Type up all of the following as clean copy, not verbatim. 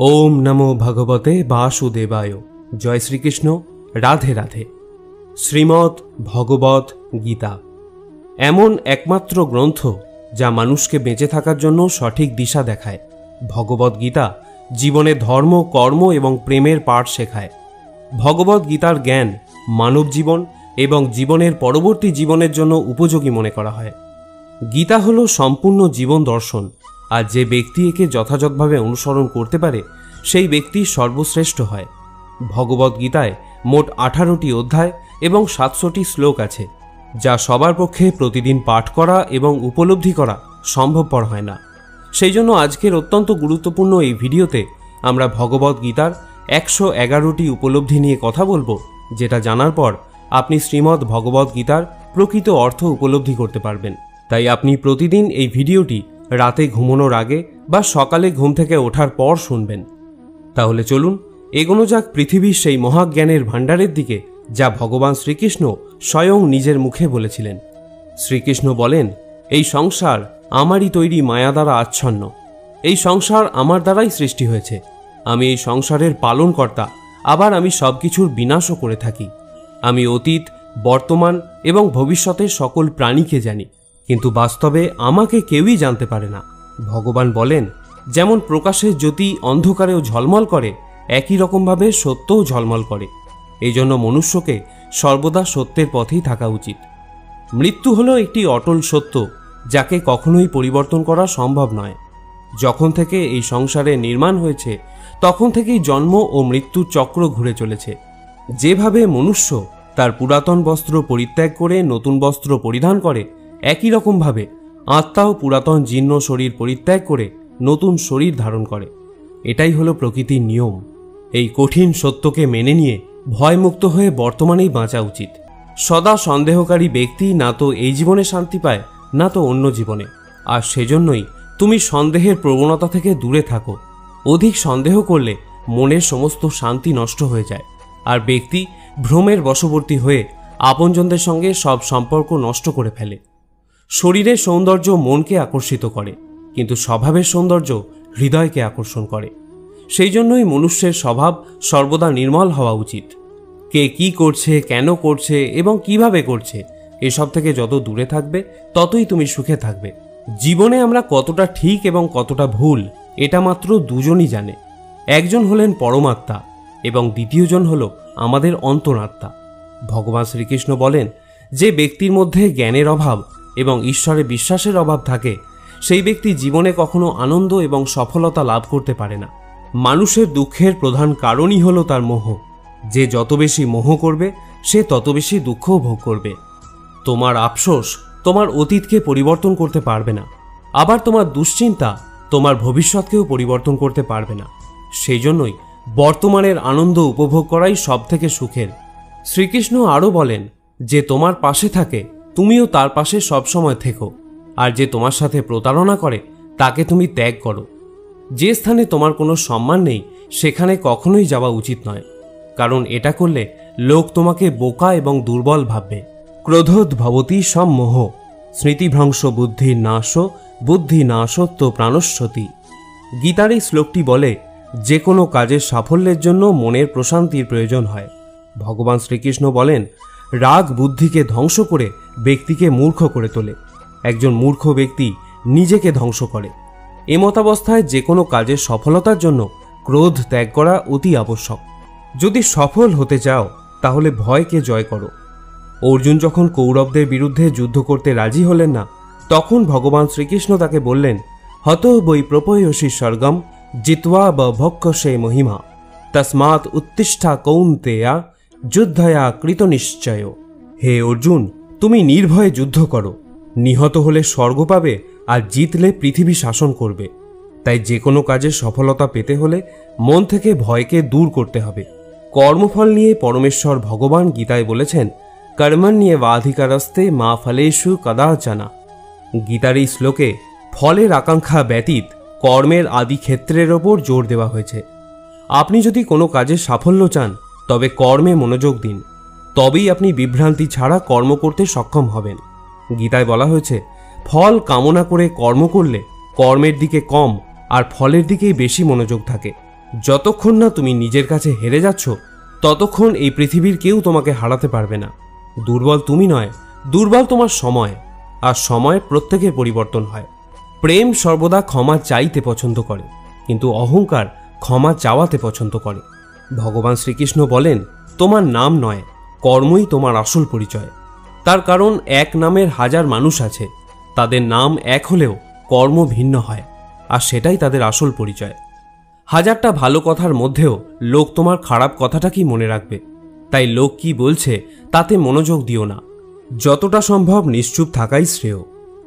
ओम नमो भगवते वासुदेवाय। जय श्रीकृष्ण। राधे राधे। श्रीमद् भगवत गीता एमन एकमात्र ग्रंथ जा मानुषके बेঁচে থাকার জন্য সঠিক দিশা দেখায়। भगवत गीता जीवने धर्म कर्म एवं प्रेमेर पाठ शेखाय। भगवत गीतार ज्ञान मानव जीवन एवं जीवनेर परवर्ती जीवनेर जন্য उपयोगी मने करा हय। गीता हलो सम्पूर्ण जीवन दर्शन और जे व्यक्ति एके यथायथभावे अनुसरण करते पारे सेई व्यक्ति सर्वश्रेष्ठ हय। भगवत गीताय मोट 18टी अध्याय एवं 700टी श्लोक आछे जा सबार पक्षे प्रतिदिन पाठ करा एवं उपलब्धि करा सम्भवपर हय ना। सेई जोन्नो आजकेर अत्यंत गुरुत्वपूर्ण एई भिडियोते आमरा भगवत गीतार 111टी उपलब्धि निये कथा बोलबो, जेटा जानार पर आपनि श्रीमद् भगवत गीतार प्रकृत अर्थ उपलब्धि करते पारबेन। ताई आपनि प्रतिदिन एई भिडियोटी राते घुमानोर आगे बा सकाले घुम थेके ओठार पर शुनबेन। ताहले चलुन एगोनो जाक पृथिवीर सेई महाज्ञानेर भाण्डारेर दिके जा भगवान श्रीकृष्ण स्वयं निजेर मुखे बोलेछिलेन। श्रीकृष्ण बोलेन, एई संसार आमारी तैरी माया द्वारा आच्छन्न। एई संसार आमार द्वाराई सृष्टि हयेछे। आमी एई संसारेर पालनकर्ता, आबार आमी सबकिछुर विनाशो करे थाकी। आमी अतीत बर्तमान एवं भविष्यतेर सकल प्राणीके जानी, किन्तु बास्तवे आमाके केउई जानते पारे ना। भगवान बोलेन, जेमन प्रकाशेर ज्योति अंधकारेও झलमल करे एकई रकम भावे सत्यও झलमल करे। एइजন্য मनुष्यके सर्वदा सत्येर पथेई थाका उचित। मृत्यु हलो एकटी अटल सत्य जाके कखनोई परिवर्तन करा सम्भव नय। जखन थेके एई संसारे निर्माण हयेछे तखन थेकेई जन्म ओ मृत्यु चक्र घुरे चलेछे। जेभावे मनुष्य तार पुरातन वस्त्र परित्याग करे नतून वस्त्र परिधान करे, একই রকম ভাবে আত্মাও পুরাতন জীর্ণ শরীর পরিত্যাগ করে নতুন শরীর ধারণ করে। এটাই হলো প্রকৃতির নিয়ম। এই কঠিন সত্যকে মেনে নিয়ে ভয়মুক্ত হয়ে বর্তমানেই বাঁচা উচিত। সদা সন্দেহকারী ব্যক্তি না তো এই জীবনে শান্তি পায় না তো অন্য জীবনে। আর সেজন্যই তুমি সন্দেহের প্রবণতা থেকে দূরে থাকো। অধিক সন্দেহ করলে মনের সমস্ত শান্তি নষ্ট হয়ে যায় আর ব্যক্তি ভ্রমের বশবর্তী হয়ে আপনজনদের সঙ্গে সব সম্পর্ক নষ্ট করে ফেলে। শরীরের সৌন্দর্য মনকে আকর্ষিত করে, কিন্তু স্বভাবের সৌন্দর্য হৃদয়কে আকর্ষণ করে। সেই জন্যই মনুষ্যের স্বভাব সর্বদা নির্মল হওয়া উচিত। কে কি করছে, কেন করছে এবং কিভাবে করছে এসব থেকে যত দূরে থাকবে ততই তুমি সুখে থাকবে। জীবনে আমরা কতটা ঠিক এবং কতটা ভুল এটা মাত্র দুজনই জানে। একজন হলেন পরমাত্মা এবং দ্বিতীয়জন হলো আমাদের অন্তরাত্মা। ভগবান শ্রীকৃষ্ণ বলেন, যে ব্যক্তির মধ্যে জ্ঞানের অভাব এবং ঈশ্বরে বিশ্বাসের অভাব থাকে সেই ব্যক্তি জীবনে কখনো আনন্দ এবং সফলতা লাভ করতে পারে না। মানুষের দুঃখের প্রধান কারণই হলো তার মোহ। যে যত বেশি মোহ করবে সে তত বেশি দুঃখও ভোগ করবে। তোমার আফসোস তোমার অতীতকে পরিবর্তন করতে পারবে না, আবার তোমার দুশ্চিন্তা তোমার ভবিষ্যৎকেও পরিবর্তন করতে পারবে না। সেই জন্যই বর্তমানের আনন্দ উপভোগ করাই সবথেকে সুখের। শ্রীকৃষ্ণ আরও বলেন, যে তোমার পাশে থাকে তুমিও তার পাশে সবসময় থেকো, আর যে তোমার সাথে প্রতারণা করে তাকে তুমি ত্যাগ করো। যে স্থানে তোমার কোনো সম্মান নেই সেখানে কখনোই যাওয়া উচিত নয়, কারণ এটা করলে লোক তোমাকে বোকা এবং দুর্বল ভাববে। ক্রোধোদ্ভবতি সম্মোহ স্মৃতিভ্রংশ বুদ্ধির নাশ বুদ্ধি নাশত্ব প্রাণস্যতি। গীতার এই শ্লোকটি বলে, যে কোনো কাজের সাফল্যের জন্য মনের প্রশান্তির প্রয়োজন হয়। ভগবান শ্রীকৃষ্ণ বলেন, রাগ বুদ্ধিকে ধ্বংস করে ব্যক্তিকে মূর্খ করে তোলে। একজন মূর্খ ব্যক্তি নিজেকে ধ্বংস করে। এমতাবস্থায় যে কোনো কাজের সফলতার জন্য ক্রোধ ত্যাগ করা অতি আবশ্যক। যদি সফল হতে চাও তাহলে ভয়কে জয় করো। অর্জুন যখন কৌরবদের বিরুদ্ধে যুদ্ধ করতে রাজি হলেন না তখন ভগবান শ্রীকৃষ্ণ তাকে বললেন, হত বৈ প্রপয়সী স্বর্গম জিত্বা বভক্ষসে মহিমা তস্মাৎ উত্তিষ্ঠা কৌন্তেয়া যুদ্ধয়া কৃতনিশ্চয়। হে অর্জুন, তুমি নির্ভয়ে যুদ্ধ করো। নিহত হলে স্বর্গ পাবে আর জিতলে পৃথিবী শাসন করবে। তাই যে কোনো কাজে সফলতা পেতে হলে মন থেকে ভয়কে দূর করতে হবে। কর্মফল নিয়ে পরমেশ্বর ভগবান গীতায় বলেছেন, কর্মণ্যেবাধিকারস্তে মা ফলেষু কদাচনা। গীতার এই শ্লোকে ফলের আকাঙ্ক্ষা ব্যতীত কর্মের আদি ক্ষেত্রের ওপর জোর দেওয়া হয়েছে। আপনি যদি কোনো কাজে সাফল্য চান তবে কর্মে মনোযোগ দিন, তবেই আপনি বিভ্রান্তি ছাড়া কর্ম করতে সক্ষম হবেন। গীতায় বলা হয়েছে, ফল কামনা করে কর্ম করলে কর্মের দিকে কম আর ফলের দিকেই বেশি মনোযোগ থাকে। যতক্ষণ না তুমি নিজের কাছে হেরে যাচ্ছ, ততক্ষণ এই পৃথিবীর কেউ তোমাকে হারাতে পারবে না। দুর্বল তুমি নয়, দুর্বল তোমার সময়, আর সময় প্রত্যেকের পরিবর্তন হয়। প্রেম সর্বদা ক্ষমা চাইতে পছন্দ করে, কিন্তু অহংকার ক্ষমা চাওয়াতে পছন্দ করে। ভগবান শ্রীকৃষ্ণ বলেন, তোমার নাম নয়, কর্মই তোমার আসল পরিচয়। তার কারণ এক নামের হাজার মানুষ আছে, তাদের নাম এক হলেও কর্ম ভিন্ন হয়, আর সেটাই তাদের আসল পরিচয়। হাজারটা ভালো কথার মধ্যেও লোক তোমার খারাপ কথাটাকেই মনে রাখবে, তাই লোক কি বলছে তাতে মনোযোগ দিও না। যতটা সম্ভব নিশ্চুপ থাকাই শ্রেয়,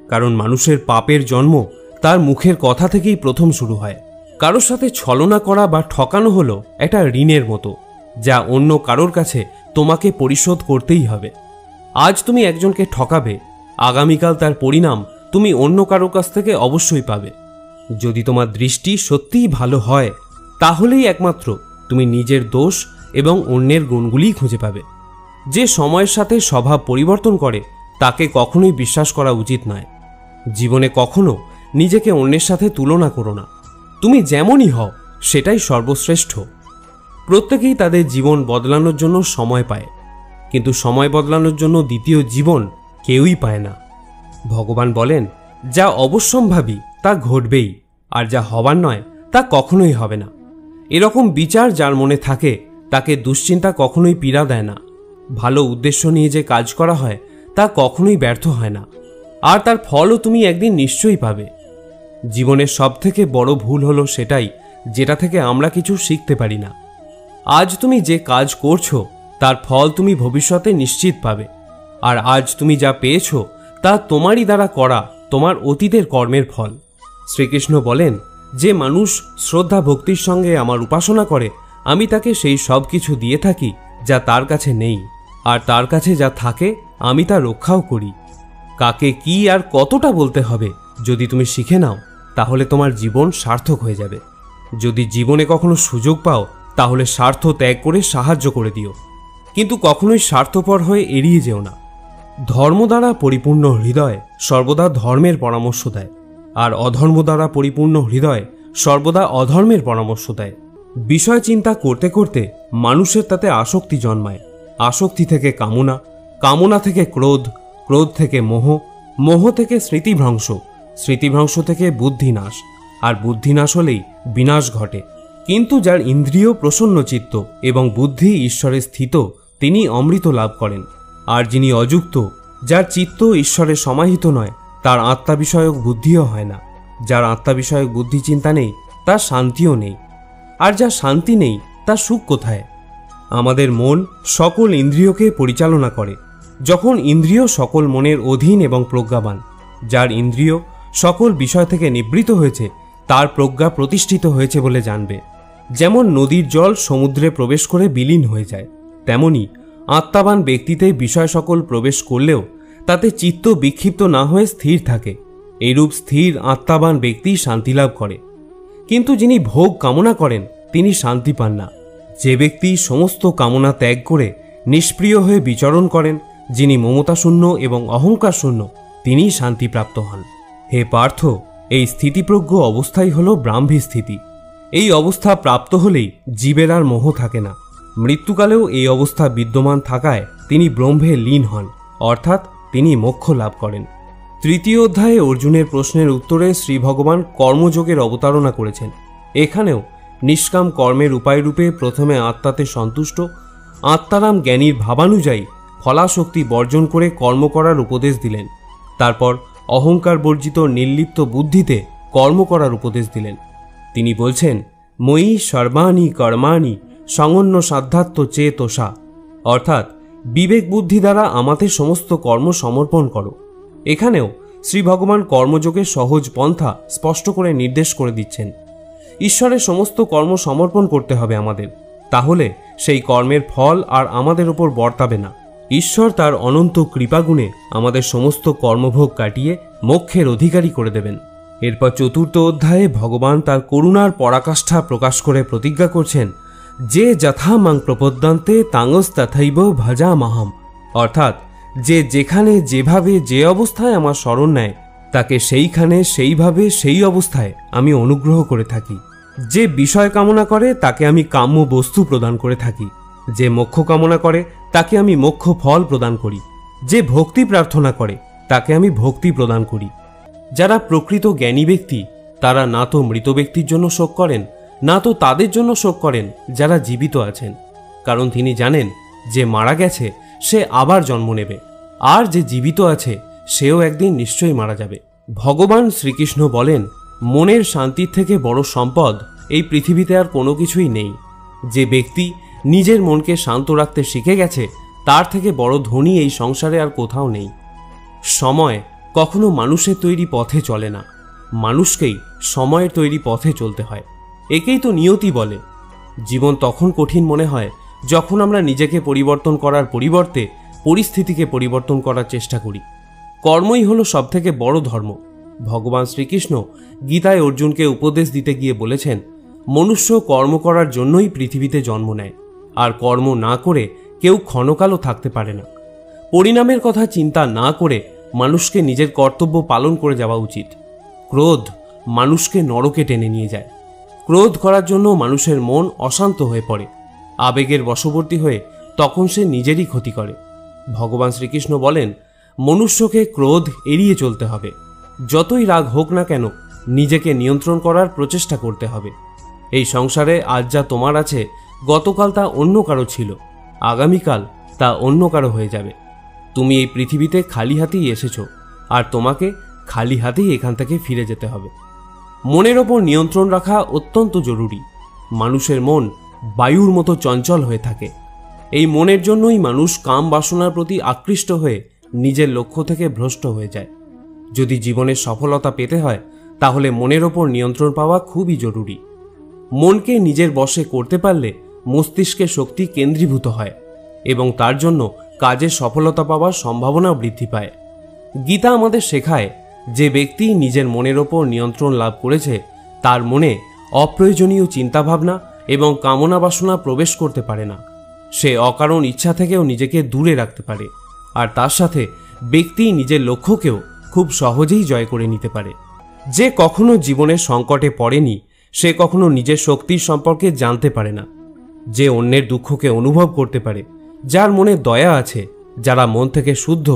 কারণ মানুষের পাপের জন্ম তার মুখের কথা থেকেই প্রথম শুরু হয়। কারোর সাথে ছলনা করা বা ঠকানো হলো একটা ঋণের মতো, যা অন্য কারোর কাছে তোমাকে পরিশোধ করতেই হবে। আজ তুমি একজনকে ঠকাবে, আগামীকাল তার পরিণাম তুমি অন্য কারোর কাছ থেকে অবশ্যই পাবে। যদি তোমার দৃষ্টি সত্যিই ভালো হয়, তাহলেই একমাত্র তুমি নিজের দোষ এবং অন্যের গুণগুলিই খুঁজে পাবে। যে সময়ের সাথে স্বভাব পরিবর্তন করে তাকে কখনোই বিশ্বাস করা উচিত নয়। জীবনে কখনো নিজেকে অন্যের সাথে তুলনা করো না। তুমি যেমনই হও সেটাই সর্বশ্রেষ্ঠ। প্রত্যেকেই তাদের জীবন বদলানোর জন্য সময় পায়, কিন্তু সময় বদলানোর জন্য দ্বিতীয় জীবন কেউই পায় না। ভগবান বলেন, যা অবশ্যম্ভাবী তা ঘটবেই, আর যা হবার নয় তা কখনোই হবে না। এরকম বিচার যার মনে থাকে তাকে দুশ্চিন্তা কখনোই পীড়া দেয় না। ভালো উদ্দেশ্য নিয়ে যে কাজ করা হয় তা কখনোই ব্যর্থ হয় না, আর তার ফলও তুমি একদিন নিশ্চয়ই পাবে। জীবনের সবথেকে বড় ভুল হলো সেটাই যেটা থেকে আমরা কিছু শিখতে পারি না। আজ তুমি যে কাজ করছো তার ফল তুমি ভবিষ্যতে নিশ্চিত পাবে, আর আজ তুমি যা পেয়েছো তা তোমারই দ্বারা করা তোমার অতীতের কর্মের ফল। শ্রীকৃষ্ণ বলেন, যে মানুষ শ্রদ্ধা ভক্তির সঙ্গে আমার উপাসনা করে, আমি তাকে সেই সব কিছু দিয়ে থাকি যা তার কাছে নেই, আর তার কাছে যা থাকে আমি তা রক্ষাও করি। কাকে কি আর কতটা বলতে হবে যদি তুমি শিখে নাও, তাহলে তোমার জীবন সার্থক হয়ে যাবে। যদি জীবনে কখনো সুযোগ পাও, তাহলে স্বার্থ ত্যাগ করে সাহায্য করে দিও, কিন্তু কখনোই স্বার্থপর হয়ে এড়িয়ে যেও না। ধর্ম দ্বারা পরিপূর্ণ হৃদয় সর্বদা ধর্মের পরামর্শ দেয়, আর অধর্ম দ্বারা পরিপূর্ণ হৃদয় সর্বদা অধর্মের পরামর্শ দেয়। বিষয় চিন্তা করতে করতে মানুষের তাতে আসক্তি জন্মায়। আসক্তি থেকে কামনা, কামনা থেকে ক্রোধ, ক্রোধ থেকে মোহ, মোহ থেকে স্মৃতিভ্রংশ, স্মৃতিভ্রংশ থেকে বুদ্ধিনাশ, আর বুদ্ধিনাশ হলেই বিনাশ ঘটে। কিন্তু যার ইন্দ্রিয় প্রসন্নচিত্ত এবং বুদ্ধি ঈশ্বরে স্থিত, তিনি অমৃত লাভ করেন। আর যিনি অযুক্ত, যার চিত্ত ঈশ্বরে সমাহিত নয়, তার আত্মা বিষয়ক বুদ্ধিও হয় না। যার আত্মা বিষয়ক বুদ্ধি চিন্তা নেই, তার শান্তিও নেই। আর যার শান্তি নেই, তার সুখ কোথায়? আমাদের মন সকল ইন্দ্রিয়কে পরিচালনা করে। যখন ইন্দ্রিয় সকল মনের অধীন এবং প্রজ্ঞাবান, যার ইন্দ্রিয় সকল বিষয় থেকে নিবৃত হয়েছে, তার প্রজ্ঞা প্রতিষ্ঠিত হয়েছে বলে জানবে। যেমন নদীর জল সমুদ্রে প্রবেশ করে বিলীন হয়ে যায়, তেমনি আত্মাবান ব্যক্তিতে বিষয় সকল প্রবেশ করলেও তাতে চিত্ত বিক্ষিপ্ত না হয়ে স্থির থাকে। এইরূপ স্থির আত্মাবান ব্যক্তি শান্তি লাভ করে। কিন্তু যিনি ভোগ কামনা করেন তিনি শান্তি পান না। যে ব্যক্তি সমস্ত কামনা ত্যাগ করে নিষ্প্রিয় হয়ে বিচরণ করেন, যিনি মমতাশূন্য এবং অহংকার শূন্য, তিনিই শান্তিপ্রাপ্ত হন। হে পার্থ, এই স্থিতিপ্রজ্ঞ অবস্থাই হল ব্রাহ্মী স্থিতি। এই অবস্থা প্রাপ্ত হলেই জীবের আর মোহ থাকে না। মৃত্যুকালেও এই অবস্থা বিদ্যমান থাকায় তিনি ব্রহ্মে লীন হন, অর্থাৎ তিনি মোক্ষ লাভ করেন। তৃতীয় অধ্যায়ে অর্জুনের প্রশ্নের উত্তরে শ্রী ভগবান কর্মযোগের অবতারণা করেছেন। এখানেও নিষ্কাম কর্মের উপায়রূপে প্রথমে আত্মাতে সন্তুষ্ট, আত্মারাম জ্ঞানীর ভাবানুযায়ী ফলাশক্তি বর্জন করে কর্ম করার উপদেশ দিলেন। তারপর অহংকার বর্জিত নির্লিপ্ত বুদ্ধিতে কর্ম করার উপদেশ দিলেন। তিনি বলছেন, মই সর্বাণি কর্মাণি সংন্য সাধ্যাত্ম চেতসা, অর্থাৎ বিবেক বুদ্ধি দ্বারা আমাদের সমস্ত কর্ম সমর্পণ করো। এখানেও শ্রী ভগবান কর্মযোগের সহজ পন্থা স্পষ্ট করে নির্দেশ করে দিচ্ছেন। ঈশ্বরের সমস্ত কর্ম সমর্পণ করতে হবে আমাদের, তাহলে সেই কর্মের ফল আর আমাদের ওপর বর্তাবে না। ঈশ্বর তার অনন্ত কৃপাগুণে আমাদের সমস্ত কর্মভোগ কাটিয়ে মোক্ষের অধিকারী করে দেবেন। এরপর চতুর্থ অধ্যায়ে ভগবান তার করুণার পরাকাষ্ঠা প্রকাশ করে প্রতিজ্ঞা করছেন, যে যথা মাং প্রপদ্যন্তে তাঙ্গস তথৈব ভজামহম, অর্থাৎ যে যেখানে যেভাবে যে অবস্থায় আমার শরণ নেয়, তাকে সেইখানে সেইভাবে সেই অবস্থায় আমি অনুগ্রহ করে থাকি। যে বিষয় কামনা করে তাকে আমি কাম্য বস্তু প্রদান করে থাকি। যে মোক্ষ কামনা করে তাকে আমি মোক্ষ ফল প্রদান করি। যে ভক্তি প্রার্থনা করে তাকে আমি ভক্তি প্রদান করি। যারা প্রকৃত জ্ঞানী ব্যক্তি তারা না তো মৃত ব্যক্তির জন্য শোক করেন, না তো তাদের জন্য শোক করেন যারা জীবিত আছেন, কারণ তিনি জানেন যে মারা গেছে সে আবার জন্ম নেবে, আর যে জীবিত আছে সেও একদিন নিশ্চয়ই মারা যাবে। ভগবান শ্রীকৃষ্ণ বলেন, মনের শান্তির থেকে বড় সম্পদ এই পৃথিবীতে আর কোনো কিছুই নেই। যে ব্যক্তি নিজের মনকে শান্ত রাখতে শিখে গেছে তার থেকে বড় ধনী এই সংসারে আর কোথাও নেই। সময় কখনো মানুষের তৈরি পথে চলে না, মানুষকেই সময়ের তৈরি পথে চলতে হয়। একেই তো নিয়তি বলে। জীবন তখন কঠিন মনে হয় যখন আমরা নিজেকে পরিবর্তন করার পরিবর্তে পরিস্থিতিকে পরিবর্তন করার চেষ্টা করি। কর্মই হলো সবথেকে বড় ধর্ম। ভগবান শ্রীকৃষ্ণ গীতায় অর্জুনকে উপদেশ দিতে গিয়ে বলেছেন, মনুষ্য কর্ম করার জন্যই পৃথিবীতে জন্ম নেয়, আর কর্ম না করে কেউ ক্ষণকালও থাকতে পারে না। পরিণামের কথা চিন্তা না করে মানুষকে নিজের কর্তব্য পালন করে যাওয়া উচিত। ক্রোধ মানুষকে নরকে টেনে নিয়ে যায়। ক্রোধ করার জন্য মানুষের মন অশান্ত হয়ে পড়ে, আবেগের বশবর্তী হয়ে তখন সে নিজেরই ক্ষতি করে। ভগবান শ্রীকৃষ্ণ বলেন, মনুষ্যকে ক্রোধ এড়িয়ে চলতে হবে। যতই রাগ হোক না কেন নিজেকে নিয়ন্ত্রণ করার প্রচেষ্টা করতে হবে। এই সংসারে আজ যা তোমার আছে গতকাল তা অন্য কারো ছিল, আগামীকাল তা অন্য কারো হয়ে যাবে। তুমি এই পৃথিবীতে খালি হাতেই এসেছো, আর তোমাকে খালি হাতেই এখান থেকে ফিরে যেতে হবে। মনের ওপর নিয়ন্ত্রণ রাখা অত্যন্ত জরুরি। মানুষের মন বায়ুর মতো চঞ্চল হয়ে থাকে। এই মনের জন্যই মানুষ কাম বাসনার প্রতি আকৃষ্ট হয়ে নিজের লক্ষ্য থেকে ভ্রষ্ট হয়ে যায়। যদি জীবনের সফলতা পেতে হয় তাহলে মনের ওপর নিয়ন্ত্রণ পাওয়া খুবই জরুরি। মনকে নিজের বশে করতে পারলে মস্তিষ্কের শক্তি কেন্দ্রীভূত হয় এবং তার জন্য কাজে সফলতা পাওয়ার সম্ভাবনা বৃদ্ধি পায়। গীতা আমাদের শেখায়, যে ব্যক্তি নিজের মনের ওপর নিয়ন্ত্রণ লাভ করেছে তার মনে অপ্রয়োজনীয় চিন্তাভাবনা এবং কামনা বাসনা প্রবেশ করতে পারে না। সে অকারণ ইচ্ছা থেকেও নিজেকে দূরে রাখতে পারে, আর তার সাথে ব্যক্তি নিজের লক্ষ্যকেও খুব সহজেই জয় করে নিতে পারে। যে কখনো জীবনের সংকটে পড়েনি সে কখনো নিজের শক্তির সম্পর্কে জানতে পারে না। যে অন্যের দুঃখকে অনুভব করতে পারে, যার মনে দয়া আছে, যারা মন থেকে শুদ্ধ,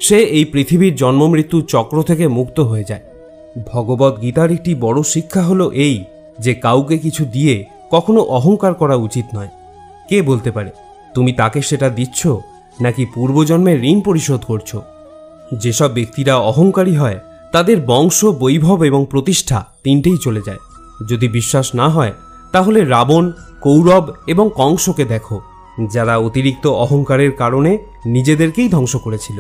সে এই পৃথিবীর জন্ম মৃত্যু চক্র থেকে মুক্ত হয়ে যায়। ভগবদ গীতার একটি বড় শিক্ষা হলো এই, যে কাউকে কিছু দিয়ে কখনো অহংকার করা উচিত নয়। কে বলতে পারে তুমি তাকে সেটা দিচ্ছ নাকি পূর্বজন্মের ঋণ পরিশোধ করছো? যেসব ব্যক্তিরা অহংকারী হয় তাদের বংশ, বৈভব এবং প্রতিষ্ঠা তিনটেই চলে যায়। যদি বিশ্বাস না হয় তাহলে রাবণ, কৌরব এবং কংসকে দেখো, যারা অতিরিক্ত অহংকারের কারণে নিজেদেরকেই ধ্বংস করেছিল।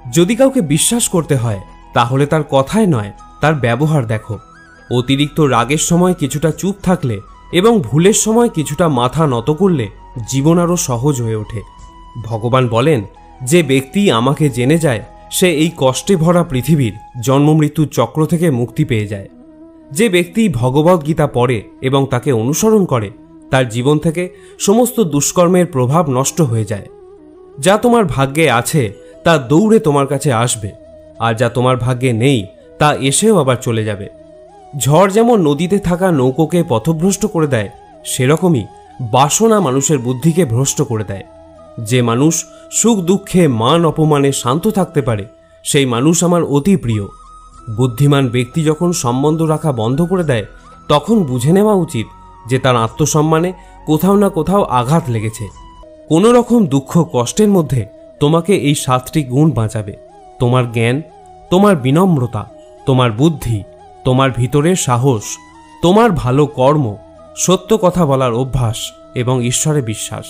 যদি কাউকে বিশ্বাস করতে হয় তাহলে তার কথায় নয়, তার ব্যবহার দেখো। অতিরিক্ত রাগের সময় কিছুটা চুপ থাকলে এবং ভুলের সময় কিছুটা মাথা নত করলে জীবন আরও সহজ হয়ে ওঠে। ভগবান বলেন, যে ব্যক্তি আমাকে জেনে যায় সে এই কষ্টে ভরা পৃথিবীর জন্ম মৃত্যুর চক্র থেকে মুক্তি পেয়ে যায়। যে ব্যক্তি ভগবদ গীতা পড়ে এবং তাকে অনুসরণ করে তার জীবন থেকে সমস্ত দুষ্কর্মের প্রভাব নষ্ট হয়ে যায়। যা তোমার ভাগ্যে আছে তা দৌড়ে তোমার কাছে আসবে, আর যা তোমার ভাগ্যে নেই তা এসেও আবার চলে যাবে। ঝড় যেমন নদীতে থাকা নৌকোকে পথভ্রষ্ট করে দেয়, সেরকমই বাসনা মানুষের বুদ্ধিকে ভ্রষ্ট করে দেয়। যে মানুষ সুখ দুঃখে মান অপমানে শান্ত থাকতে পারে সেই মানুষ আমার অতি প্রিয়। বুদ্ধিমান ব্যক্তি যখন সম্বন্ধ রাখা বন্ধ করে দেয় তখন বুঝে নেওয়া উচিত যে তার আত্মসম্মানে কোথাও না কোথাও আঘাত লেগেছে। কোনো রকম দুঃখ কষ্টের মধ্যে তোমাকে এই 7টি গুণ বাঁচাবে: তোমার জ্ঞান, তোমার বিনম্রতা, তোমার বুদ্ধি, তোমার ভিতরের সাহস, তোমার ভালো কর্ম, সত্য কথা বলার অভ্যাস এবং ঈশ্বরে বিশ্বাস।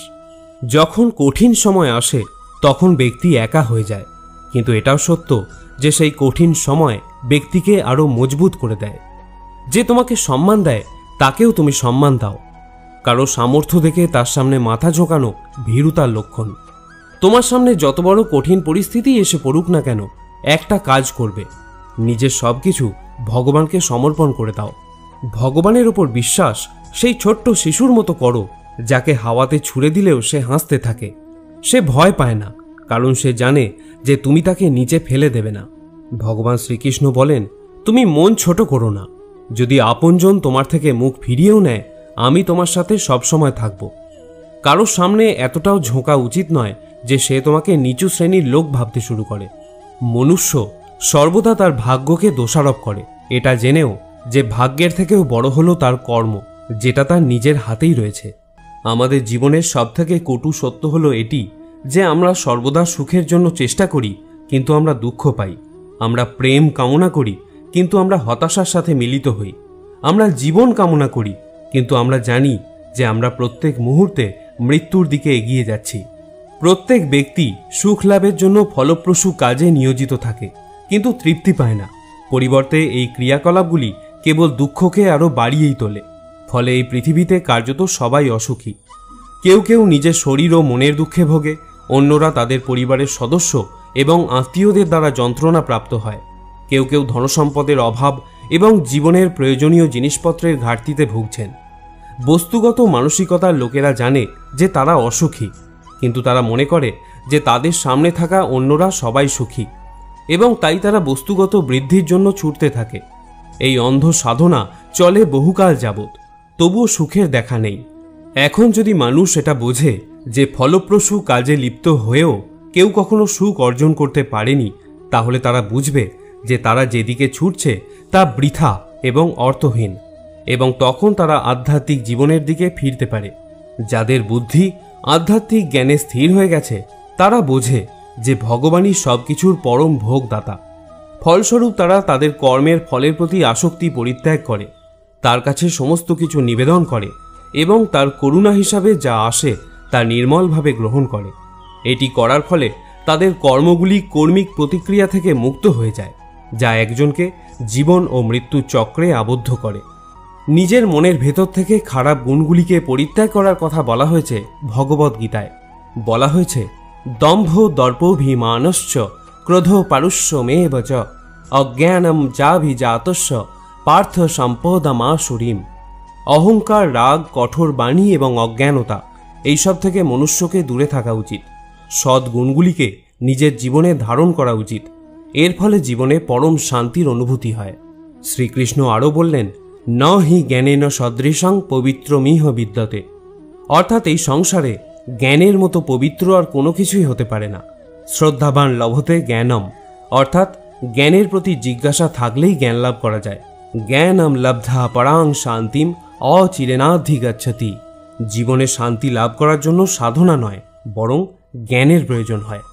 যখন কঠিন সময় আসে তখন ব্যক্তি একা হয়ে যায়, কিন্তু এটাও সত্য যে সেই কঠিন সময় ব্যক্তিকে আরও মজবুত করে দেয়। যে তোমাকে সম্মান দেয় তাকেও তুমি সম্মান দাও। কারো সামর্থ্য দেখে তার সামনে মাথা ঝোঁকানো ভীরুতার লক্ষণ। তোমার সামনে যত বড় কঠিন পরিস্থিতি এসে পড়ুক না কেন, একটা কাজ করবে, নিজের সব কিছু ভগবানকে সমর্পণ করে দাও। ভগবানের উপর বিশ্বাস সেই ছোট্ট শিশুর মতো করো যাকে হাওয়াতে ছুঁড়ে দিলেও সে হাসতে থাকে। সে ভয় পায় না, কারণ সে জানে যে তুমি তাকে নিচে ফেলে দেবে না। ভগবান শ্রীকৃষ্ণ বলেন, তুমি মন ছোট করো না। যদি আপনজন তোমার থেকে মুখ ফিরিয়েও নেয়, আমি তোমার সাথে সবসময় থাকব। কারোর সামনে এতটাও ঝোঁকা উচিত নয় যে সে তোমাকে নিচু শ্রেণীর লোক ভাবতে শুরু করে। মনুষ্য সর্বদা তার ভাগ্যকে দোষারোপ করে, এটা জেনেও যে ভাগ্যের থেকেও বড় হলো তার কর্ম, যেটা তার নিজের হাতেই রয়েছে। আমাদের জীবনের সবথেকে কটু সত্য হলো এটি যে আমরা সর্বদা সুখের জন্য চেষ্টা করি, কিন্তু আমরা দুঃখ পাই। আমরা প্রেম কামনা করি, কিন্তু আমরা হতাশার সাথে মিলিত হই। আমরা জীবন কামনা করি, কিন্তু আমরা জানি যে আমরা প্রত্যেক মুহূর্তে মৃত্যুর দিকে এগিয়ে যাচ্ছি। প্রত্যেক ব্যক্তি সুখ লাভের জন্য ফলপ্রসূ কাজে নিয়োজিত থাকে, কিন্তু তৃপ্তি পায় না। পরিবর্তে এই ক্রিয়াকলাপগুলি কেবল দুঃখকে আরও বাড়িয়েই তোলে। ফলে এই পৃথিবীতে কার্যত সবাই অসুখী। কেউ কেউ নিজের শরীর ও মনের দুঃখে ভোগে, অন্যরা তাদের পরিবারের সদস্য এবং আত্মীয়দের দ্বারা যন্ত্রণা প্রাপ্ত হয়। কেউ কেউ ধনসম্পদের অভাব এবং জীবনের প্রয়োজনীয় জিনিসপত্রের ঘাটতিতে ভুগছেন। বস্তুগত মানসিকতার লোকেরা জানে যে তারা অসুখী, কিন্তু তারা মনে করে যে তাদের সামনে থাকা অন্যরা সবাই সুখী, এবং তাই তারা বস্তুগত বৃদ্ধির জন্য ছুটতে থাকে। এই অন্ধ সাধনা চলে বহুকাল যাবৎ, তবুও সুখের দেখা নেই। এখন যদি মানুষ এটা বোঝে যে ফলপ্রসূ কাজে লিপ্ত হয়েও কেউ কখনো সুখ অর্জন করতে পারেনি, তাহলে তারা বুঝবে যে তারা যেদিকে ছুটছে তা বৃথা এবং অর্থহীন, এবং তখন তারা আধ্যাত্মিক জীবনের দিকে ফিরতে পারে। যাদের বুদ্ধি আধ্যাত্মিক জ্ঞানে স্থির হয়ে গেছে, তারা বোঝে যে ভগবানই সবকিছুর পরম ভোগদাতা। ফলস্বরূপ তারা তাদের কর্মের ফলের প্রতি আসক্তি পরিত্যাগ করে, তার কাছে সমস্ত কিছু নিবেদন করে এবং তার করুণা হিসাবে যা আসে তা নির্মলভাবে গ্রহণ করে। এটি করার ফলে তাদের কর্মগুলি কর্মিক প্রতিক্রিয়া থেকে মুক্ত হয়ে যায়, যা একজনকে জীবন ও মৃত্যু চক্রে আবদ্ধ করে। নিজের মনের ভেতর থেকে খারাপ গুণগুলিকে পরিত্যাগ করার কথা বলা হয়েছে ভগবদ্গীতায়। বলা হয়েছে, দম্ভ দর্পভিমানশ্চ ক্রোধ পারুষ্যমেব চ অজ্ঞানম চাভিজাতস্য পার্থ সম্পদমাসুরীম। অহংকার, রাগ, কঠোর বাণী এবং অজ্ঞানতা এইসব থেকে মনুষ্যকে দূরে থাকা উচিত। সৎ গুণগুলিকে নিজের জীবনে ধারণ করা উচিত। এর ফলে জীবনে পরম শান্তির অনুভূতি হয়। শ্রীকৃষ্ণ আরও বললেন, ন হি জ্ঞানেন সদৃশং পবিত্রমিহ বিদ্যতে। অর্থাৎ এই সংসারে জ্ঞানের মতো পবিত্র আর কোনো কিছুই হতে পারে না। শ্রদ্ধাবান লভতে জ্ঞানম, অর্থাৎ জ্ঞানের প্রতি জিজ্ঞাসা থাকলেই জ্ঞান লাভ করা যায়। জ্ঞানম লব্ধা পরাং শান্তিম অচিরেনাধিগচ্ছতি। জীবনে শান্তি লাভ করার জন্য সাধনা নয়, বরং জ্ঞানের প্রয়োজন হয়।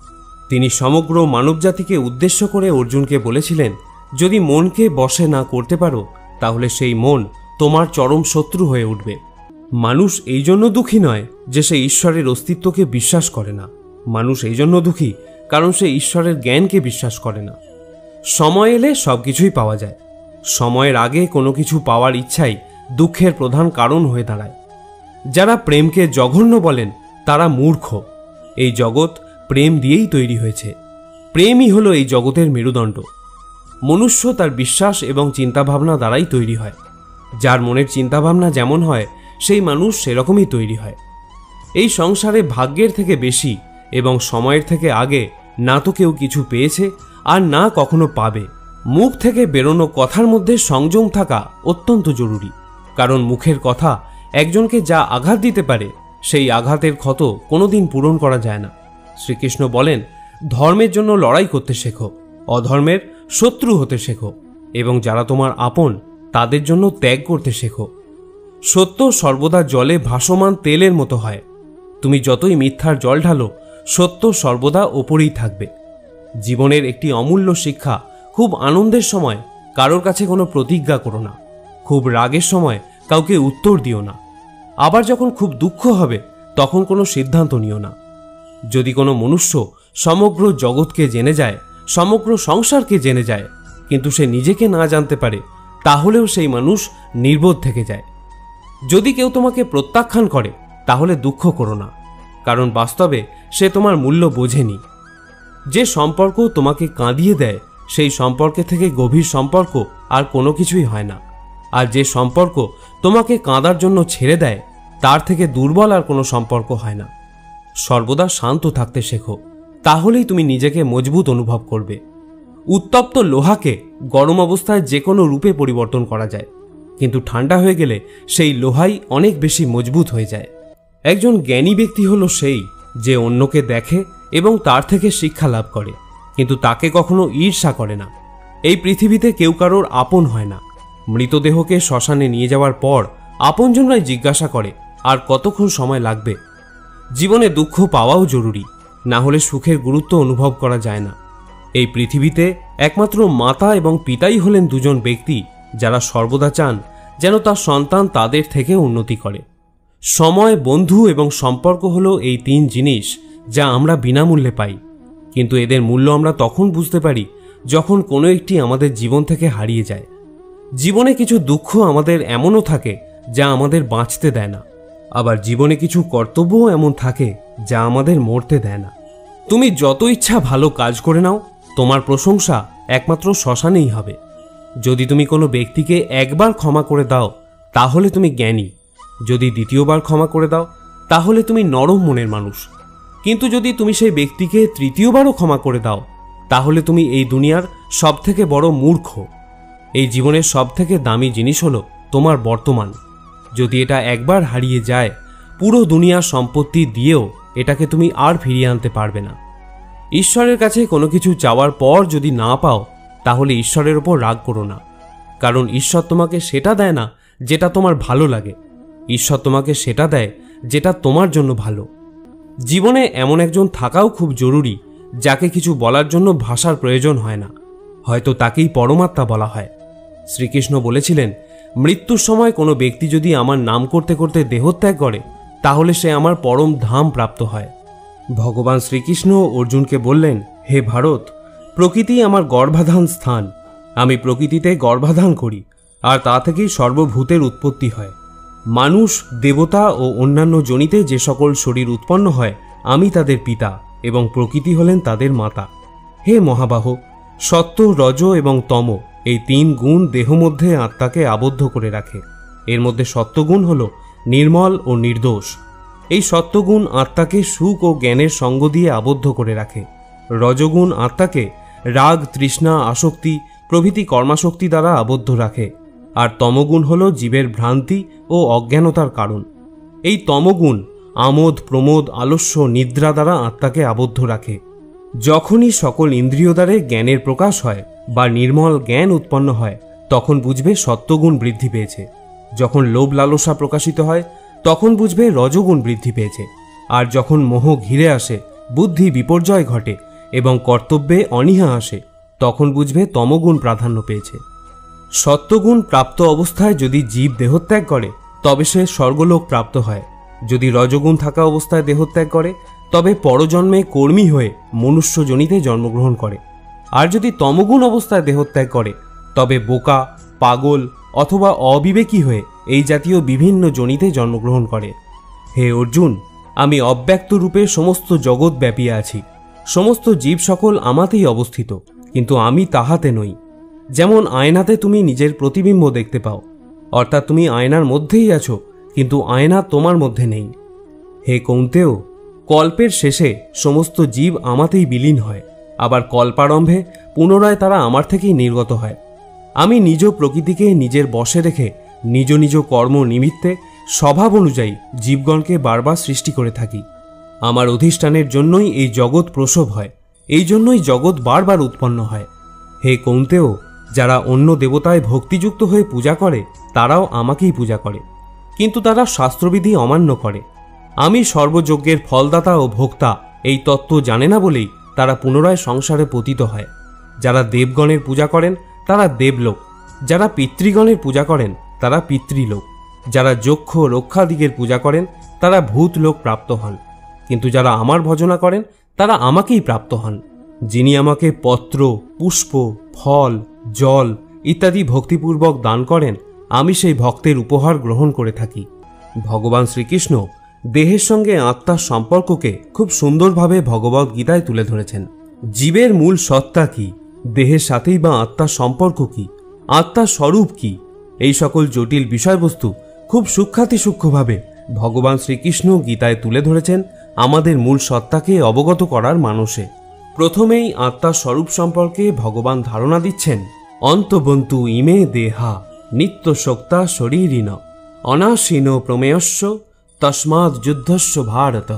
তিনি সমগ্র মানবজাতিকে উদ্দেশ্য করে অর্জুনকে বলেছিলেন, যদি মনকে বশে না করতে পারো, তাহলে সেই মন তোমার চরম শত্রু হয়ে উঠবে। মানুষ এই জন্য দুঃখী নয় যে সে ঈশ্বরের অস্তিত্বকে বিশ্বাস করে না। মানুষ এই জন্য দুঃখী কারণ সে ঈশ্বরের জ্ঞানকে বিশ্বাস করে না। সময় এলে সবকিছুই পাওয়া যায়। সময়ের আগে কোনো কিছু পাওয়ার ইচ্ছাই দুঃখের প্রধান কারণ হয়ে দাঁড়ায়। যারা প্রেমকে জঘন্য বলেন তারা মূর্খ। এই জগৎ প্রেম দিয়েই তৈরি হয়েছে। প্রেমই হলো এই জগতের মেরুদণ্ড। মনুষ্য তার বিশ্বাস এবং চিন্তাভাবনা দ্বারাই তৈরি হয়। যার মনের চিন্তাভাবনা যেমন হয়, সেই মানুষ সেরকমই তৈরি হয়। এই সংসারে ভাগ্যের থেকে বেশি এবং সময়ের থেকে আগে না তো কেউ কিছু পেয়েছে আর না কখনো পাবে। মুখ থেকে বেরোনো কথার মধ্যে সংযম থাকা অত্যন্ত জরুরি, কারণ মুখের কথা একজনকে যা আঘাত দিতে পারে, সেই আঘাতের ক্ষত কোনোদিন পূরণ করা যায় না। শ্রীকৃষ্ণ বলেন, ধর্মের জন্য লড়াই করতে শেখো, অধর্মের শত্রু হতে শেখো, এবং যারা তোমার আপন তাদের জন্য ত্যাগ করতে শেখো। সত্য সর্বদা জলে ভাসমান তেলের মতো হয়। তুমি যতই মিথ্যার জল ঢালো, সত্য সর্বদা ওপরেই থাকবে। জীবনের একটি অমূল্য শিক্ষা, খুব আনন্দের সময় কারোর কাছে কোনো প্রতিজ্ঞা করো না। খুব রাগের সময় কাউকে উত্তর দিও না। আবার যখন খুব দুঃখ হবে তখন কোনো সিদ্ধান্ত নিও না। যদি কোনো মনুষ্য সমগ্র জগৎকে জেনে যায়, সমগ্র সংসারকে জেনে যায়, কিন্তু সে নিজেকে না জানতে পারে, তাহলেও সেই মানুষ নির্বোধ থেকে যায়। যদি কেউ তোমাকে প্রত্যাখ্যান করে তাহলে দুঃখ করো না, কারণ বাস্তবে সে তোমার মূল্য বোঝেনি। যে সম্পর্ক তোমাকে কাঁদিয়ে দেয়, সেই সম্পর্কে থেকে গভীর সম্পর্ক আর কোনো কিছুই হয় না। আর যে সম্পর্ক তোমাকে কাঁদার জন্য ছেড়ে দেয়, তার থেকে দুর্বল আর কোনো সম্পর্ক হয় না। সর্বদা শান্ত থাকতে শেখো, তাহলেই তুমি নিজেকে মজবুত অনুভব করবে। উত্তপ্ত লোহাকে গরম অবস্থায় যে কোনো রূপে পরিবর্তন করা যায়, কিন্তু ঠান্ডা হয়ে গেলে সেই লোহাই অনেক বেশি মজবুত হয়ে যায়। একজন জ্ঞানী ব্যক্তি হলো সেই যে অন্যকে দেখে এবং তার থেকে শিক্ষা লাভ করে, কিন্তু তাকে কখনো ঈর্ষা করে না। এই পৃথিবীতে কেউ কারোর আপন হয় না। মৃতদেহকে শ্মশানে নিয়ে যাওয়ার পর আপনজনরাই জিজ্ঞাসা করে আর কতক্ষণ সময় লাগবে। জীবনে দুঃখ পাওয়াও জরুরি, না হলে সুখের গুরুত্ব অনুভব করা যায় না। এই পৃথিবীতে একমাত্র মাতা এবং পিতাই হলেন দুজন ব্যক্তি যারা সর্বদা চান যেন তার সন্তান তাদের থেকে উন্নতি করে। সময়, বন্ধু এবং সম্পর্ক হলো এই 3 জিনিস যা আমরা বিনামূল্যে পাই, কিন্তু এদের মূল্য আমরা তখন বুঝতে পারি যখন কোনো একটি আমাদের জীবন থেকে হারিয়ে যায়। জীবনে কিছু দুঃখ আমাদের এমনও থাকে যা আমাদের বাঁচতে দেয় না, আবার জীবনে কিছু কর্তব্যও এমন থাকে যা আমাদের মরতে দেয় না। তুমি যত ইচ্ছা ভালো কাজ করে নাও, তোমার প্রশংসা একমাত্র শ্মশানেই হবে। যদি তুমি কোনো ব্যক্তিকে একবার ক্ষমা করে দাও তাহলে তুমি জ্ঞানী, যদি দ্বিতীয়বার ক্ষমা করে দাও তাহলে তুমি নরম মনের মানুষ, কিন্তু যদি তুমি সেই ব্যক্তিকে তৃতীয়বারও ক্ষমা করে দাও তাহলে তুমি এই দুনিয়ার সবথেকে বড় মূর্খ। এই জীবনের সবথেকে দামি জিনিস হলো তোমার বর্তমান। যদি এটা একবার হারিয়ে যায়, পুরো দুনিয়ার সম্পত্তি দিয়েও এটাকে তুমি আর ফিরিয়ে আনতে পারবে না। ঈশ্বরের কাছে কোনো কিছু চাওয়ার পর যদি না পাও তাহলে ঈশ্বরের ওপর রাগ করো না, কারণ ঈশ্বর তোমাকে সেটা দেয় না যেটা তোমার ভালো লাগে। ঈশ্বর তোমাকে সেটা দেয় যেটা তোমার জন্য ভালো। জীবনে এমন একজন থাকাও খুব জরুরি যাকে কিছু বলার জন্য ভাষার প্রয়োজন হয় না, হয়তো তাকেই পরমাত্মা বলা হয়। শ্রীকৃষ্ণ বলেছিলেন, মৃত্যুর সময় কোনো ব্যক্তি যদি আমার নাম করতে করতে দেহত্যাগ করে তাহলে সে আমার পরম ধাম প্রাপ্ত হয়। ভগবান শ্রীকৃষ্ণ অর্জুনকে বললেন, হে ভারত, প্রকৃতি আমার গর্ভাধান স্থান। আমি প্রকৃতিতে গর্ভাধান করি আর তা থেকেই সর্বভূতের উৎপত্তি হয়। মানুষ, দেবতা ও অন্যান্য জনিতে যে সকল শরীর উৎপন্ন হয় আমি তাদের পিতা এবং প্রকৃতি হলেন তাদের মাতা। হে মহাবাহ, সত্য, রজ এবং তম এই 3 গুণ দেহ মধ্যে আত্মাকে আবদ্ধ করে রাখে। এর মধ্যে সত্যগুণ হল নির্মল ও নির্দোষ। এই সত্যগুণ আত্মাকে সুখ ও জ্ঞানের সঙ্গ দিয়ে আবদ্ধ করে রাখে। রজগুণ আত্মাকে রাগ, তৃষ্ণা, আসক্তি প্রভৃতি কর্মাশক্তি দ্বারা আবদ্ধ রাখে, আর তমগুণ হল জীবের ভ্রান্তি ও অজ্ঞানতার কারণ। এই তমগুণ আমোদ, প্রমোদ, আলস্য, নিদ্রা দ্বারা আত্মাকে আবদ্ধ রাখে। যখনই সকল ইন্দ্রিয় দ্বারে জ্ঞানের প্রকাশ হয় বা নির্মল জ্ঞান উৎপন্ন হয় তখন বুঝবে সত্যগুণ বৃদ্ধি পেয়েছে। যখন লোভ লালসা প্রকাশিত হয় তখন বুঝবে রজগুণ বৃদ্ধি পেয়েছে। আর যখন মোহ ঘিরে আসে, বুদ্ধি বিপর্যয় ঘটে এবং কর্তব্যে অনীহা আসে তখন বুঝবে তমগুণ প্রাধান্য পেয়েছে। সত্যগুণ প্রাপ্ত অবস্থায় যদি জীব দেহত্যাগ করে তবে সে স্বর্গলোক প্রাপ্ত হয়। যদি রজগুণ থাকা অবস্থায় দেহত্যাগ করে তবে পরজন্মে কর্মী হয়ে মনুষ্য জনিতে জন্মগ্রহণ করে। আর যদি তমগুণ অবস্থায় দেহত্যাগ করে তবে বোকা, পাগল অথবা অবিবেকী হয়ে এই জাতীয় বিভিন্ন জনিতে জন্মগ্রহণ করে। হে অর্জুন, আমি অব্যক্ত রূপে সমস্ত জগৎ ব্যাপিয়ে আছি। সমস্ত জীব সকল আমাতেই অবস্থিত, কিন্তু আমি তাহাতে নই। যেমন আয়নাতে তুমি নিজের প্রতিবিম্ব দেখতে পাও, অর্থাৎ তুমি আয়নার মধ্যেই আছো, কিন্তু আয়না তোমার মধ্যে নেই। হে কৌন্তেয়, কল্পের শেষে সমস্ত জীব আমাতেই বিলীন হয়, আবার কল্পারম্ভে পুনরায় তারা আমার থেকেই নির্গত হয়। আমি নিজ প্রকৃতিকে নিজের বশে রেখে নিজ নিজ কর্ম নিমিত্তে স্বভাব অনুযায়ী জীবগণকে বারবার সৃষ্টি করে থাকি। আমার অধিষ্ঠানের জন্যই এই জগৎ প্রসব হয়, এই জন্যই জগৎ বারবার উৎপন্ন হয়। হে কৌন্তেয়, যারা অন্য দেবতায় ভক্তিযুক্ত হয়ে পূজা করে তারাও আমাকেই পূজা করে, কিন্তু তারা শাস্ত্রবিধি অমান্য করে। আমি সর্বযজ্ঞের ফলদাতা ও ভোক্তা এই তত্ত্ব জানে না বলেই তারা পুনরায় সংসারে পতিত হয়। যারা দেবগণের পূজা করেন তারা দেবলোক, যারা পিতৃগণের পূজা করেন তারা পিতৃলোক, যারা যক্ষ রক্ষাদিগের পূজা করেন তারা ভূতলোক প্রাপ্ত হন, কিন্তু যারা আমার ভজনা করেন তারা আমাকেই প্রাপ্ত হন। যিনি আমাকে পত্র, পুষ্প, ফল, জল ইত্যাদি ভক্তিপূর্বক দান করেন আমি সেই ভক্তের উপহার গ্রহণ করে থাকি। ভগবান শ্রীকৃষ্ণ দেহের সঙ্গে আত্মার সম্পর্ককে খুব সুন্দরভাবে ভগবদ গীতায় তুলে ধরেছেন। জীবের মূল সত্তা কি, দেহের সাথেই বা আত্মার সম্পর্ক কি, আত্মার স্বরূপ কি, এই সকল জটিল বিষয়বস্তু খুব সূক্ষ্মাতিসূক্ষ্মভাবে ভগবান শ্রীকৃষ্ণ গীতায় তুলে ধরেছেন আমাদের মূল সত্তাকে অবগত করার মানসে। প্রথমেই আত্মার স্বরূপ সম্পর্কে ভগবান ধারণা দিচ্ছেন, অন্তবন্তু ইমে দেহা নিত্য শক্তা শরীরিন অনাসীন প্রমেয়স্য তস্মাৎ যুদ্ধস্য ভারত।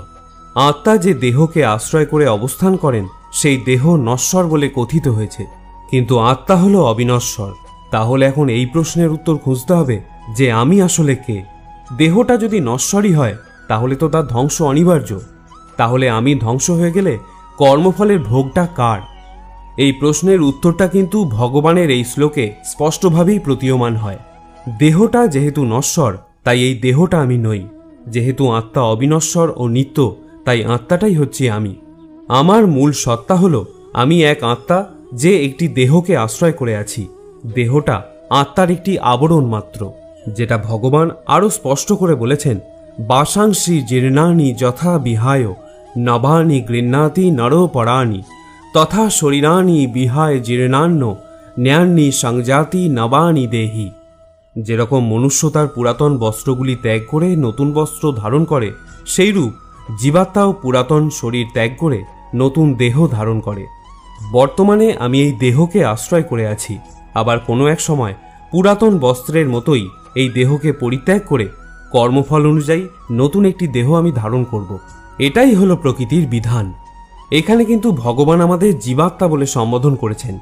আত্মা যে দেহকে আশ্রয় করে অবস্থান করেন সেই দেহ নশ্বর বলে কথিত হয়েছে, কিন্তু আত্মা হলো অবিনশ্বর। তাহলে এখন এই প্রশ্নের উত্তর খুঁজতে হবে যে আমি আসলে কে। দেহটা যদি নশ্বরই হয় তাহলে তো তার ধ্বংস অনিবার্য। তাহলে আমি ধ্বংস হয়ে গেলে কর্মফলের ভোগটা কার? এই প্রশ্নের উত্তরটা কিন্তু ভগবানের এই শ্লোকে স্পষ্টভাবেই প্রতীয়মান হয়। দেহটা যেহেতু নশ্বর তাই এই দেহটা আমি নই। যেহেতু আত্মা অবিনশ্বর ও নিত্য তাই আত্মাটাই হচ্ছে আমি। আমার মূল সত্তা হলো আমি এক আত্মা যে একটি দেহকে আশ্রয় করে আছি। দেহটা আত্মার একটি আবরণ মাত্র, যেটা ভগবান আরও স্পষ্ট করে বলেছেন, বাসাংশী জীর্ণানি যথা বিহায় নবানি গৃহ্ণাতি নরপরাণি তথা শরীরানি বিহায় জীর্ণান্ন ন্যান্নি সংজাতি নবানি দেহি। যেরকম মনুষ্য তার পুরাতন বস্ত্রগুলি ত্যাগ করে নতুন বস্ত্র ধারণ করে, সেইরূপ জীবাত্মাও পুরাতন শরীর ত্যাগ করে নতুন দেহ ধারণ করে। বর্তমানে আমি এই দেহকে আশ্রয় করে আছি, আবার কোনো এক সময় পুরাতন বস্ত্রের মতোই এই দেহকে পরিত্যাগ করে কর্মফল অনুযায়ী নতুন একটি দেহ আমি ধারণ করব। এটাই হলো প্রকৃতির বিধান। এখানে কিন্তু ভগবান আমাদের জীবাত্মা বলে সম্বোধন করেছেন।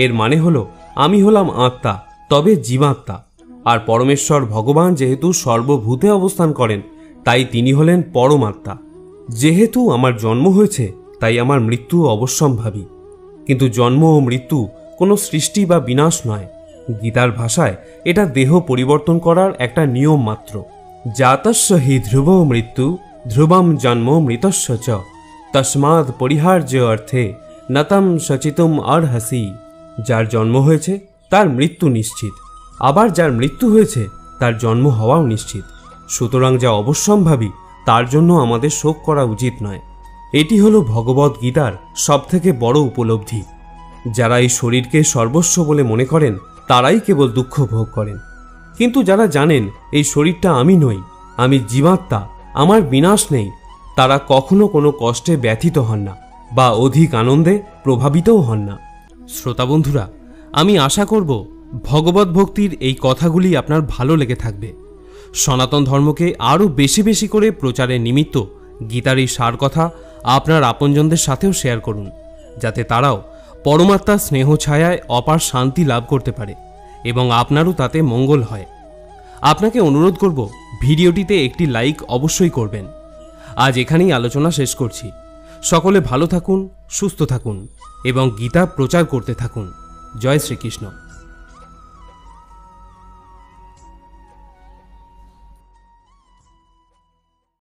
এর মানে হলো আমি হলাম আত্মা, তবে জীবাত্মা। আর পরমেশ্বর ভগবান যেহেতু সর্বভূতে অবস্থান করেন তাই তিনি হলেন পরমাত্মা। যেহেতু আমার জন্ম হয়েছে তাই আমার মৃত্যু অবশ্যম্ভাবী। কিন্তু জন্ম ও মৃত্যু কোনো সৃষ্টি বা বিনাশ নয়। গীতার ভাষায় এটা দেহ পরিবর্তন করার একটা নিয়ম মাত্র। জাতস্য হি ধ্রুব মৃত্যু ধ্রুবম জন্ম মৃতস্য চ তস্মাৎ পরিহার্য অর্থে নতম সচিতুম অর্হসি। যার জন্ম হয়েছে তার মৃত্যু নিশ্চিত, আবার যার মৃত্যু হয়েছে তার জন্ম হওয়াও নিশ্চিত। সুতরাং যা অবশ্যম্ভাবী তার জন্য আমাদের শোক করা উচিত নয়। এটি হলো ভগবদ্ গীতার সবথেকে বড় উপলব্ধি। যারা এই শরীরকে সর্বস্ব বলে মনে করেন তারাই কেবল দুঃখ ভোগ করেন, কিন্তু যারা জানেন এই শরীরটা আমি নই, আমি জীবাত্মা, আমার বিনাশ নেই, তারা কখনো কোনো কষ্টে ব্যথিত হন না বা অধিক আনন্দে প্রভাবিতও হন না। শ্রোতা বন্ধুরা, আমি আশা করব ভগবত ভক্তির এই কথাগুলি আপনার ভালো লেগে থাকবে। সনাতন ধর্মকে আরও বেশি বেশি করে প্রচারের নিমিত্ত গীতার এই সার কথা আপনার আপনজনদের সাথেও শেয়ার করুন, যাতে তারাও পরমাত্মার স্নেহ ছায়ায় অপার শান্তি লাভ করতে পারে এবং আপনারও তাতে মঙ্গল হয়। আপনাকে অনুরোধ করব ভিডিওটিতে একটি লাইক অবশ্যই করবেন। আজ এখানেই আলোচনা শেষ করছি। সকলে ভালো থাকুন, সুস্থ থাকুন এবং গীতা প্রচার করতে থাকুন। জয় শ্রীকৃষ্ণ।